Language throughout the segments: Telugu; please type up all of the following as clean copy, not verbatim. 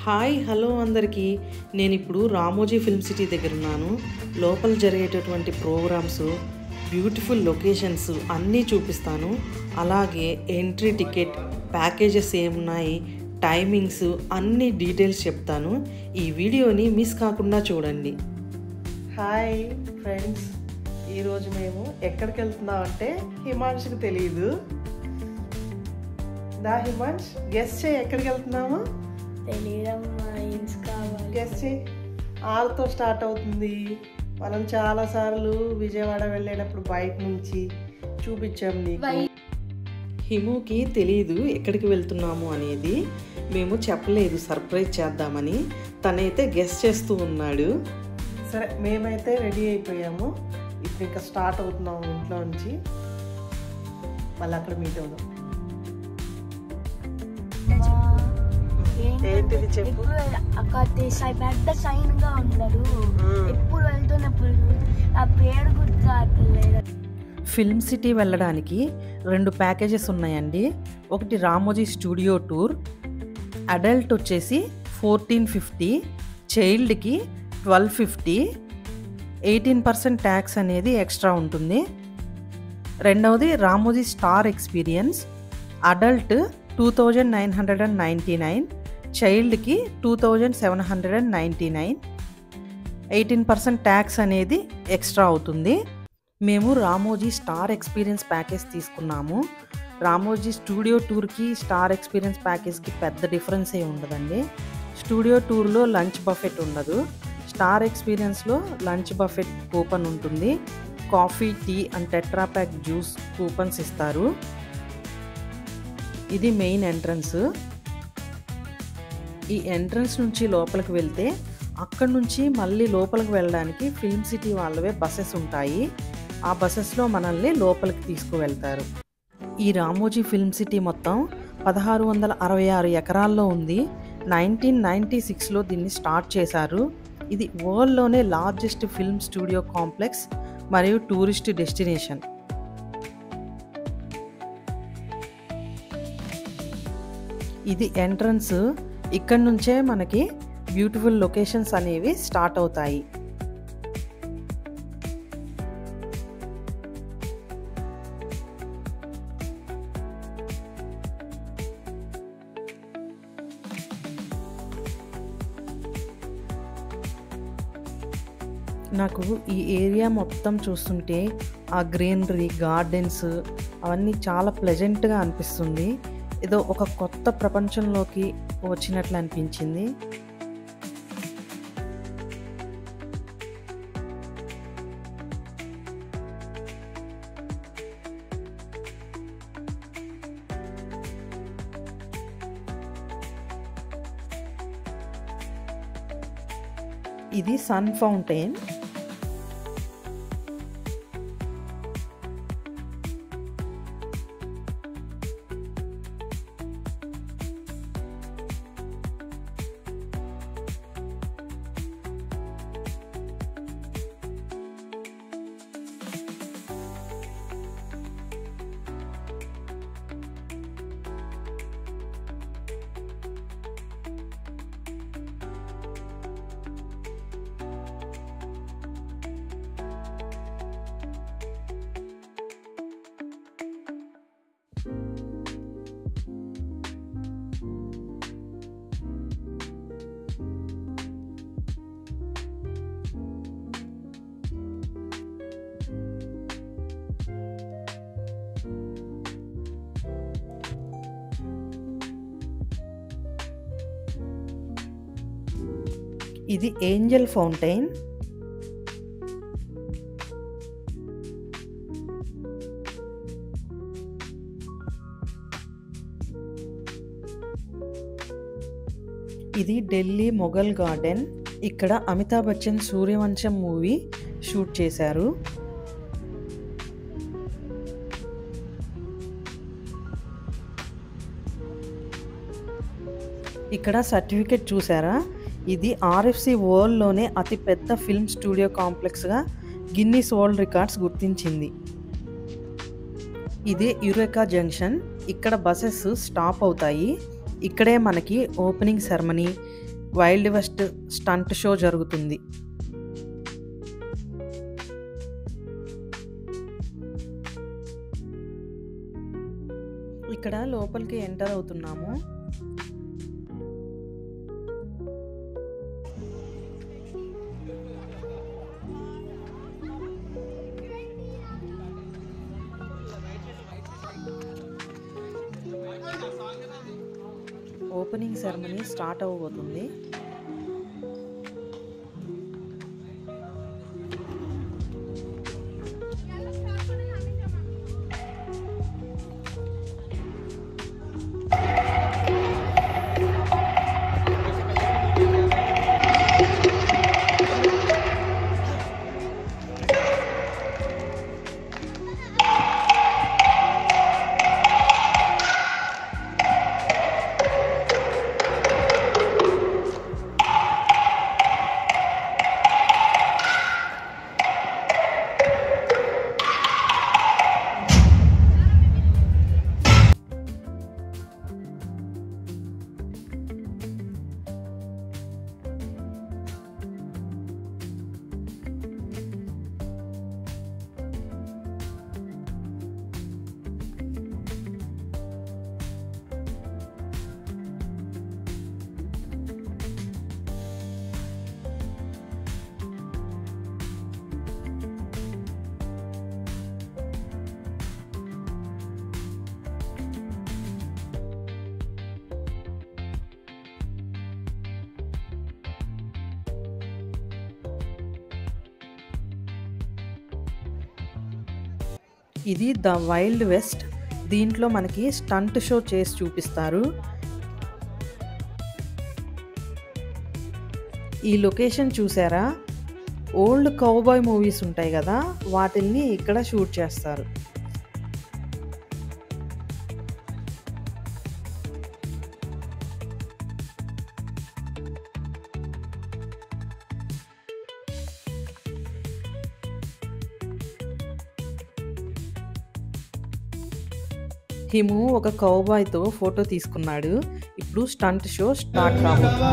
హాయ్ హలో అందరికీ. నేను ఇప్పుడు రామోజీ ఫిల్మ్ సిటీ దగ్గర ఉన్నాను. లోపల జరిగేటటువంటి ప్రోగ్రామ్స్, బ్యూటిఫుల్ లొకేషన్స్ అన్నీ చూపిస్తాను. అలాగే ఎంట్రీ టికెట్, ప్యాకేజెస్ ఏమున్నాయి, టైమింగ్స్ అన్ని డీటెయిల్స్ చెప్తాను. ఈ వీడియోని మిస్ కాకుండా చూడండి. హాయ్ ఫ్రెండ్స్, ఈరోజు మేము ఎక్కడికి వెళ్తున్నాం అంటే హిమాంష్కి తెలియదు. హిమాంష్ గెస్ చేయి, ఎక్కడికి వెళ్తున్నాము? గెస్ చేయి. ఆర్తో స్టార్ట్ అవుతుంది. మనం చాలాసార్లు విజయవాడ వెళ్ళేటప్పుడు బయట నుంచి చూపించాం నీకు. హిముకి తెలియదు ఎక్కడికి వెళ్తున్నాము అనేది. మేము చెప్పలేదు, సర్ప్రైజ్ చేద్దామని. తనైతే గెస్ చేస్తూ ఉన్నాడు. సరే, మేమైతే రెడీ అయిపోయాము. ఇప్పుడు ఇంకా స్టార్ట్ అవుతున్నాము ఇంట్లో నుంచి. మళ్ళీ అక్కడ మీట్ అవుదాం. ఏంటిది చెప్పు. పెద్ద సైన్ గా ఉండదు. ఎప్పుడు వెళ్తున్నప్పుడు ఆ పేరు గుర్తురావట్లేదు. ఫిల్మ్ సిటీ వెళ్ళడానికి 2 ప్యాకేజెస్ ఉన్నాయండి. ఒకటి రామోజీ స్టూడియో టూర్. అడల్ట్ వచ్చేసి 1450, చైల్డ్కి 1250. 18% ట్యాక్స్ అనేది ఎక్స్ట్రా ఉంటుంది. రెండవది రామోజీ స్టార్ ఎక్స్పీరియన్స్. అడల్ట్ 2999, చైల్డ్కి 2799. 18% ట్యాక్స్ అనేది ఎక్స్ట్రా అవుతుంది. మేము రామోజీ స్టార్ ఎక్స్పీరియన్స్ ప్యాకేజ్ తీసుకున్నాము. రామోజీ స్టూడియో టూర్కి స్టార్ ఎక్స్పీరియన్స్ ప్యాకేజ్కి పెద్ద డిఫరెన్స్ ఏ ఉండదండి. స్టూడియో టూర్లో లంచ్ బఫెట్ ఉండదు. స్టార్ ఎక్స్పీరియన్స్లో లంచ్ బఫెట్ కూపన్ ఉంటుంది. Coffee, tea and tetra pack juice coupons ఇస్తారు. ఇది మెయిన్ ఎంట్రన్స్. ఈ ఎంట్రన్స్ నుంచి లోపలికి వెళ్తే అక్కడి నుంచి మళ్ళీ లోపలికి వెళ్ళడానికి ఫిల్మ్ సిటీ వాళ్ళవే బస్సెస్ ఉంటాయి. ఆ బస్సెస్లో మనల్ని లోపలికి తీసుకువెళ్తారు. ఈ రామోజీ ఫిల్మ్ సిటీ మొత్తం 1666 ఎకరాల్లో ఉంది. 1996లో దీన్ని స్టార్ట్ చేశారు. ఇది వరల్డ్లోనే లార్జెస్ట్ ఫిల్మ్ స్టూడియో కాంప్లెక్స్ మరియు టూరిస్ట్ డెస్టినేషన్. ఇది ఎంట్రన్స్. ఇక్కడ నుంచే మనకి బ్యూటిఫుల్ లొకేషన్స్ అనేవి స్టార్ట్ అవుతాయి. నాకు ఈ ఏరియా మొత్తం చూస్తుంటే ఆ గ్రీనరీ, గార్డెన్స్ అవన్నీ చాలా ప్లెజెంట్గా అనిపిస్తుంది. ఏదో ఒక కొత్త ప్రపంచంలోకి వచ్చినట్లు అనిపించింది. ఇది సన్ ఫౌంటైన్. ఇది ఏంజల్ ఫౌంటైన్. ఇది ఢిల్లీ మొఘల్ గార్డెన్. ఇక్కడ అమితాబ్ బచ్చన్ సూర్యవంశం మూవీ షూట్ చేశారు. ఇక్కడ సర్టిఫికెట్ చూసారా? ఇది RFC వరల్డ్లోనే అతిపెద్ద ఫిల్మ్ స్టూడియో కాంప్లెక్స్గా గిన్నిస్ వరల్డ్ రికార్డ్స్ గుర్తించింది. ఇదే యురేకా జంక్షన్. ఇక్కడ బస్సెస్ స్టాప్ అవుతాయి. ఇక్కడే మనకి opening ceremony, wild west stunt show జరుగుతుంది. ఇక్కడ లోపలికి ఎంటర్ అవుతున్నాము. ఓపెనింగ్ సెరమనీ స్టార్ట్ అవ్వబోతుంది. ఇది ద వైల్డ్ వెస్ట్. దీంట్లో మనకి స్టంట్ షో చేసి చూపిస్తారు. ఈ లొకేషన్ చూసారా, ఓల్డ్ కౌబాయ్ మూవీస్ ఉంటాయి కదా, వాటిల్ని ఇక్కడ షూట్ చేస్తారు. హిము ఒక కౌబాయ్తో ఫోటో తీసుకున్నాడు. ఇప్పుడు స్టంట్ షో స్టార్ట్ కాబోతుంది.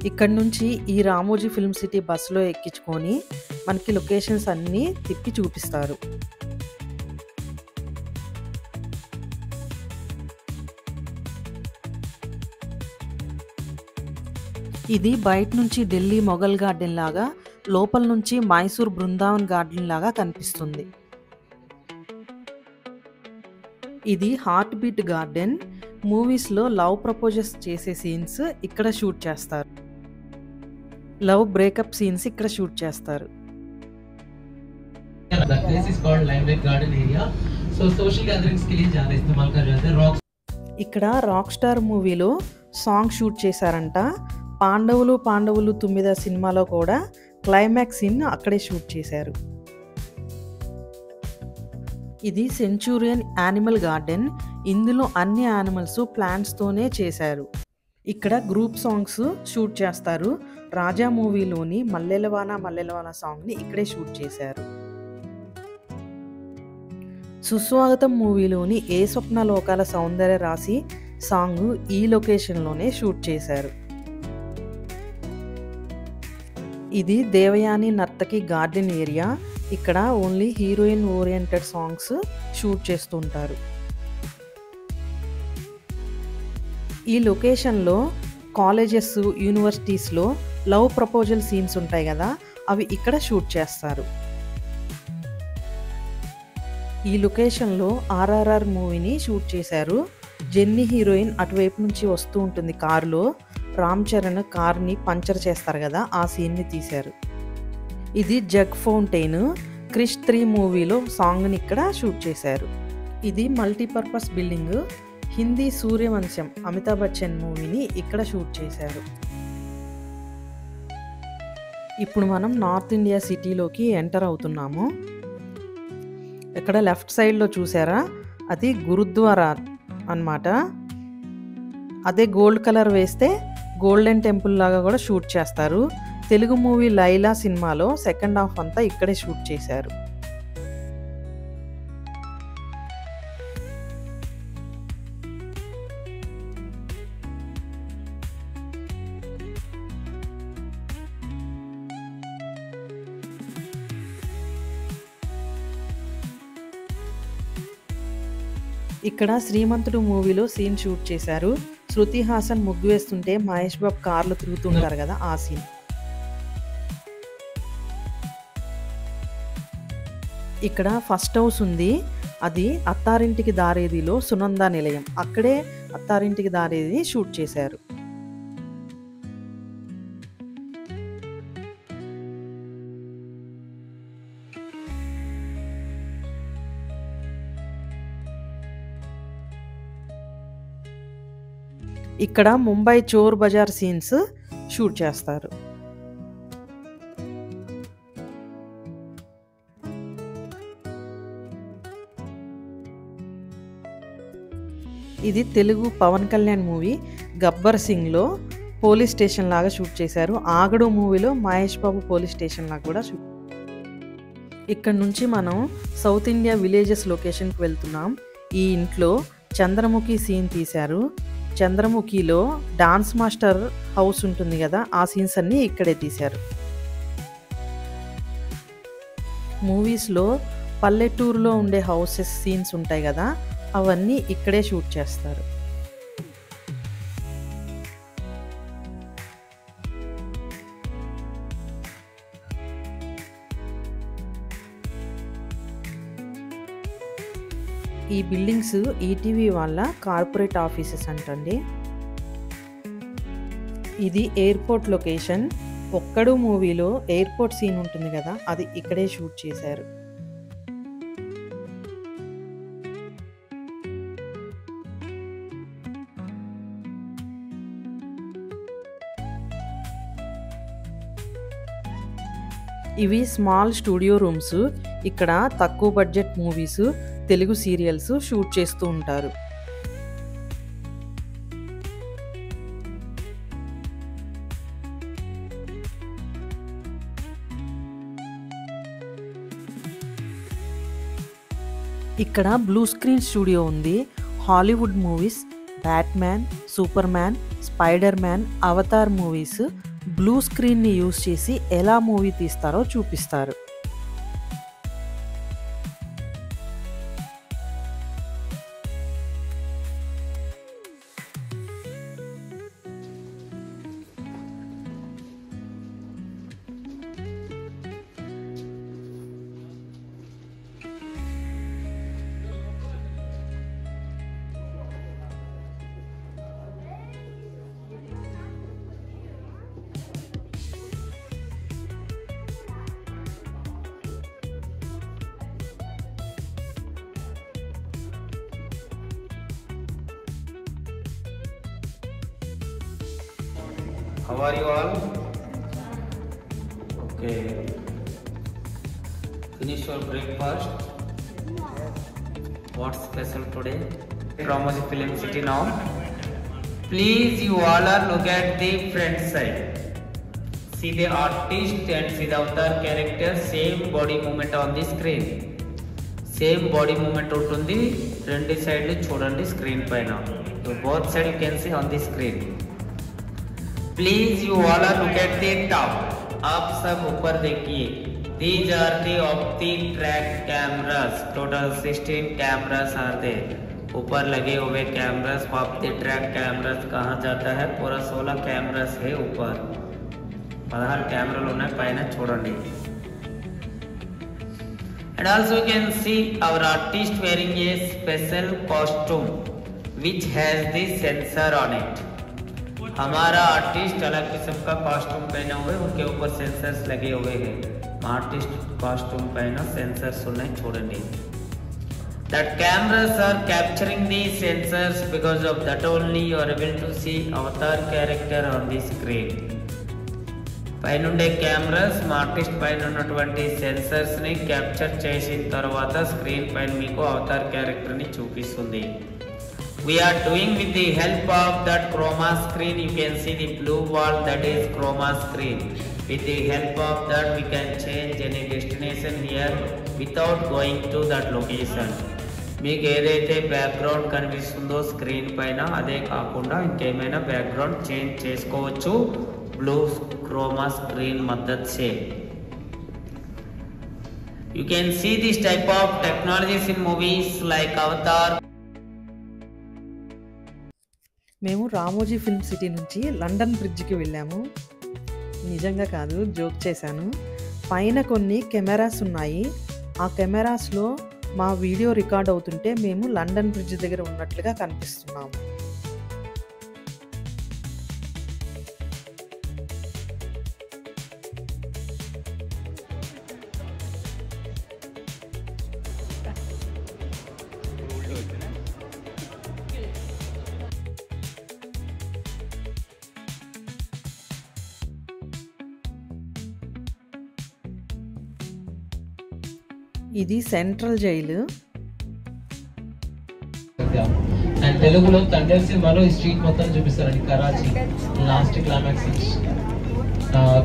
ఇక్కడ నుంచి ఈ రామోజీ ఫిల్మ్ సిటీ బస్సులో ఎక్కించుకొని మనకి లొకేషన్స్ అన్నీ తిప్పి చూపిస్తారు. ఇది బయట నుంచి ఢిల్లీ మొఘల్ గార్డెన్ లాగా, లోపల నుంచి మైసూర్ బృందావన్ గార్డెన్ లాగా కనిపిస్తుంది. ఇది హార్ట్ బీట్ గార్డెన్. మూవీస్లో లవ్ ప్రపోజల్స్ చేసే సీన్స్ ఇక్కడ షూట్ చేస్తారు. లవ్ బ్రేకప్ సీన్స్ ఇక్కడ షూట్ చేస్తారు. ఇక్కడ రాక్ స్టార్ మూవీలో సాంగ్ షూట్ చేశారంట. పాండవులు పాండవులు 9 సినిమాలో కూడా క్లైమాక్స్ సీన్ అక్కడే షూట్ చేశారు. ఇది సెంచురియన్ యానిమల్ గార్డెన్. ఇందులో అన్ని యానిమల్స్ ప్లాంట్స్తోనే చేశారు. ఇక్కడ గ్రూప్ సాంగ్స్ షూట్ చేస్తారు. రాజా మూవీలోని మల్లెలవాన మల్లెలవాన సాంగ్ని ఇక్కడే షూట్ చేశారు. సుస్వాగతం మూవీలోని ఏ స్వప్న లోకాల సౌందర్య రాశి సాంగ్ ఈ లొకేషన్లోనే షూట్ చేశారు. ఇది దేవయాని నర్తకి గార్డెన్ ఏరియా. ఇక్కడ only heroine oriented songs shoot చేస్తుంటారు. ఈ లొకేషన్లో కాలేజెస్, యూనివర్సిటీస్లో లవ్ ప్రపోజల్ సీన్స్ ఉంటాయి కదా, అవి ఇక్కడ షూట్ చేస్తారు. ఈ లొకేషన్లో RRR మూవీని షూట్ చేశారు. జెన్నీ హీరోయిన్ అటువైపు నుంచి వస్తూ ఉంటుంది కారులో. రామ్ చరణ్ కార్ని పంచర్ చేస్తారు కదా, ఆ సీన్ని తీశారు. ఇది జగ్ ఫౌంటైన్. క్రిష్ 3 మూవీలో సాంగ్ని ఇక్కడ షూట్ చేశారు. ఇది మల్టీపర్పస్ బిల్డింగ్. హిందీ సూర్యవంశం అమితాబ్ బచ్చన్ మూవీని ఇక్కడ షూట్ చేశారు. ఇప్పుడు మనం నార్త్ ఇండియా సిటీలోకి ఎంటర్ అవుతున్నాము. ఇక్కడ లెఫ్ట్ సైడ్లో చూసారా, అది గురుద్వారా అన్నమాట. అదే గోల్డ్ కలర్ వేస్తే గోల్డెన్ టెంపుల్ లాగా కూడా షూట్ చేస్తారు. తెలుగు మూవీ లైలా సినిమాలో సెకండ్ హాఫ్ అంతా ఇక్కడే షూట్ చేశారు. ఇక్కడ శ్రీమంతుడు మూవీలో సీన్ షూట్ చేశారు. శృతి హాసన్ ముగ్గు వేస్తుంటే మహేష్ బాబు కార్లో తిరుగుతుంటారు కదా, ఆ సీన్. ఇక్కడ ఫస్ట్ హౌస్ ఉంది. అది అత్తారింటికి దారేదిలో సునంద నిలయం. అక్కడే అత్తారింటికి దారేది షూట్ చేశారు. ఇక్కడ ముంబై చోర్ బజార్ సీన్స్ షూట్ చేస్తారు. ఇది తెలుగు పవన్ కళ్యాణ్ మూవీ గబ్బర్ సింగ్లో పోలీస్ స్టేషన్ లాగా షూట్ చేశారు. ఆగడు మూవీలో మహేష్ బాబు పోలీస్ స్టేషన్ లాగా కూడా షూట్. ఇక్కడ నుంచి మనం సౌత్ ఇండియా విలేజెస్ లొకేషన్కి వెళ్తున్నాం. ఈ ఇంట్లో చంద్రముఖి సీన్ తీశారు. చంద్రముఖిలో డాన్స్ మాస్టర్ హౌస్ ఉంటుంది కదా, ఆ సీన్స్ అన్నీ ఇక్కడే తీశారు. మూవీస్లో పల్లెటూరులో ఉండే హౌసెస్ సీన్స్ ఉంటాయి కదా, అవన్నీ ఇక్కడే షూట్ చేస్తారు. ఈ బిల్డింగ్స్ ఈటీవీ వాళ్ళ కార్పొరేట్ ఆఫీసెస్ అంటండి. ఇది ఎయిర్పోర్ట్ లొకేషన్. ఒక్కడు మూవీలో ఎయిర్పోర్ట్ సీన్ ఉంటుంది కదా, అది ఇక్కడే షూట్ చేశారు. ఇవి స్మాల్ స్టూడియో రూమ్స్. ఇక్కడ తక్కువ budget movies, Telugu serials shoot చేస్తూ ఉంటారు. ఇక్కడ బ్లూ స్క్రీన్ స్టూడియో ఉంది. Hollywood movies, Batman, Superman, Spiderman, Avatar movies blue స్క్రీన్ని యూజ్ చేసి ఎలా మూవీ తీస్తారో చూపిస్తారు. How are you all? Okay. Finish your breakfast. What's special today? Ramoji Film City now. Please, you all are look at the front side. See the artist and see the avatar character. Same body movement on the screen. Same body movement ఉంటుంది. రెండు సైడ్లు చూడండి స్క్రీన్ పైన. So both side you can see on the screen. Please you all are look at the top. आप सब ऊपर देखिए. These are the optic track cameras. Total 16 cameras are there. ऊपर लगे हुए cameras of the track cameras कहाँ जाता है पूरा 16 कैमरास है ऊपर 16 कैमराలు ఉన్నాయి పైన చూడండి. And also you can see our artist wearing a special costume which has the sensor on it. हमारा आर्टिस्ट अलग किस्म का कॉस्ट्यूम पहने हुए उनके ऊपर सेंसर्स लगे हुए हैं. आर्टिस्ट कॉस्ट्यूम पहना सेंसर्स ఉన్నాయి చూడండి. That cameras are capturing the sensors because of that only you are able to see avatar character on the screen. పైనుండే కెమెరాస్ మా ఆర్టిస్ట్ పైన ఉన్నటువంటి సెన్సర్స్ని క్యాప్చర్ చేసిన తర్వాత స్క్రీన్ పైన మీకు అవతార్ క్యారెక్టర్ని చూపిస్తుంది. We are doing with the help of that chroma screen. You can see the blue wall, that is chroma screen. With the help of that we can change any destination here without going to that location. మీకు ఏదైతే బ్యాక్గ్రౌండ్ కనిపిస్తుందో స్క్రీన్ పైన అదే కాకుండా ఇంకేమైనా బ్యాక్గ్రౌండ్ చేంజ్ చేసుకోవచ్చు బ్లూ క్రోమా స్క్రీన్ మద్దతు से. You can see this type of technologies in movies like Avatar. మేము రామోజీ ఫిల్మ్ సిటీ నుంచి లండన్ బ్రిడ్జ్కి వెళ్ళాము. నిజంగా కాదు, జోక్ చేశాను. పైన కొన్ని కెమెరాస్ ఉన్నాయి. ఆ కెమెరాస్లో మా వీడియో రికార్డ్ అవుతుంటే మేము లండన్ బ్రిడ్జ్ దగ్గర ఉన్నట్లుగా కనిపిస్తున్నాము. ఇది సెంట్రల్ జైలు. అండ్ తెలుగులో తండేల్ సినిమాలో ఈ స్ట్రీట్ మొత్తం చూపిస్తారండి. కరాచీ లాస్ట్ క్లైమాక్స్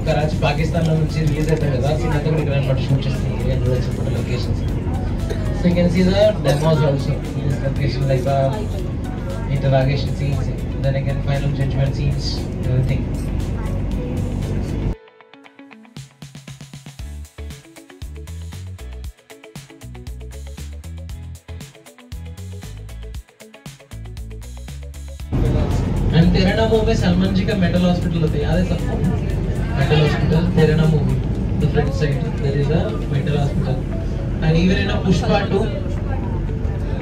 కరాచీ పాకిస్తాన్ లో నుంచి రిలీజ్ అవుతాయి కదా, సీనంతా కూడా ఇక్కడ షూట్ చేస్తాయి ఏరియా చూడొచ్చు locations. So you can see the demos also this location like interrogation scenes, then again final judgement scenes, everything. And तेरेना मूवी में सलमान जी का मेंटल हॉस्पिटल होता है, याद है सबको? मेंटल हॉस्पिटल तेरेना movie the front side there is a mental hospital. And even in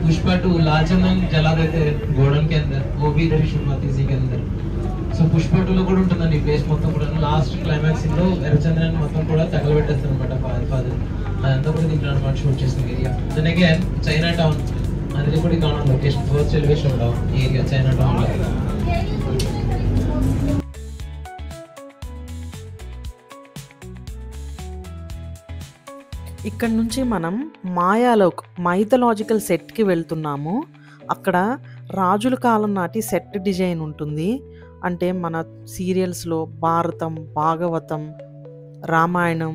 Pushpa 2 लाचंदन जला देते गोडन के अंदर, वो भी इधर ही शूट हुआ इसी के अंदर. సో పుష్ప 2 లో కూడా ఉంటుందండి ఈ ప్లేస్ మొత్తం కూడా. లాస్ట్ క్లైమాక్స్ లో ఎర్రచంద్రన్ మొత్తం కూడా తగలబెట్టేస్తారు అనమాట ఫాదర్. అదంతా కూడా దీంట్లో అనమాట షూట్ చేసిన area. Then again Chinatown, అందులో కూడా కావాలి లొకేషన్ ఫస్ట్ ఎలివేషన్ ఉండవు ఏరియా చైనా టౌన్ లో. ఇక్కడ నుంచి మనం మాయాలోక్ మైథలాజికల్ సెట్కి వెళ్తున్నాము. అక్కడ రాజుల కాలం నాటి సెట్ డిజైన్ ఉంటుంది. అంటే మన సీరియల్స్లో భారతం, భాగవతం, రామాయణం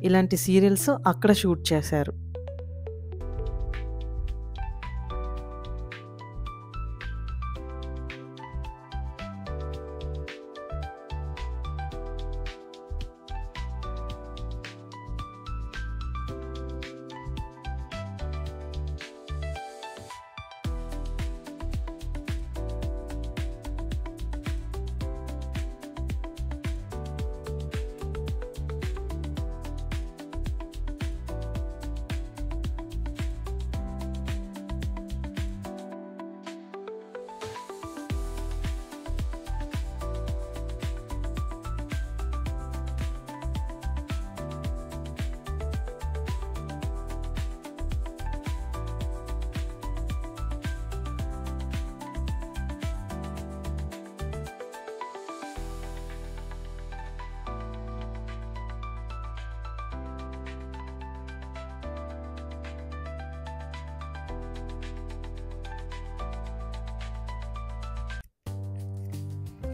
ఇలాంటి సీరియల్స్ అక్కడ షూట్ చేశారు.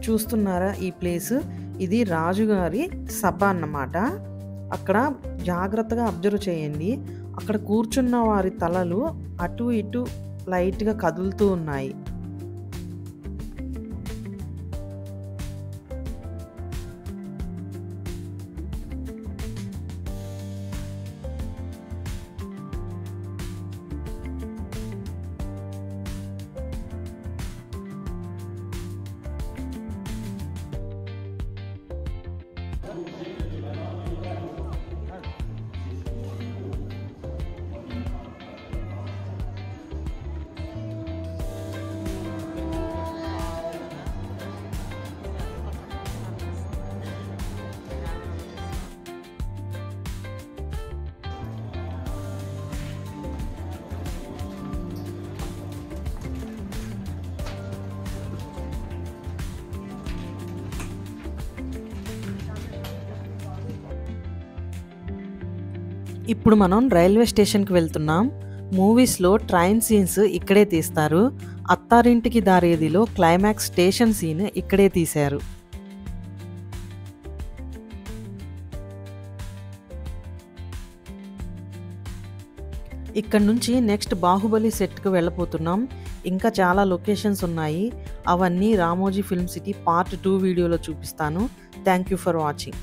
చూస్తున్నారా ఈ ప్లేస్? ఇది రాజుగారి సభ అన్నమాట. అక్కడ జాగ్రత్తగా అబ్జర్వ్ చేయండి. అక్కడ కూర్చున్న వారి తలలు అటు ఇటు లైట్గా కదులుతూ ఉన్నాయి. ఇప్పుడు మనం రైల్వే స్టేషన్కి వెళ్తున్నాం. మూవీస్లో ట్రైన్ సీన్స్ ఇక్కడే తీస్తారు. అత్తారింటికి దారేదిలో క్లైమాక్స్ స్టేషన్ సీన్ ఇక్కడే తీశారు. ఇక్కడ నుంచి నెక్స్ట్ బాహుబలి సెట్కి వెళ్ళబోతున్నాం. ఇంకా చాలా లొకేషన్స్ ఉన్నాయి. అవన్నీ రామోజీ ఫిల్మ్ సిటీ పార్ట్ 2 వీడియోలో చూపిస్తాను. Thank you for watching.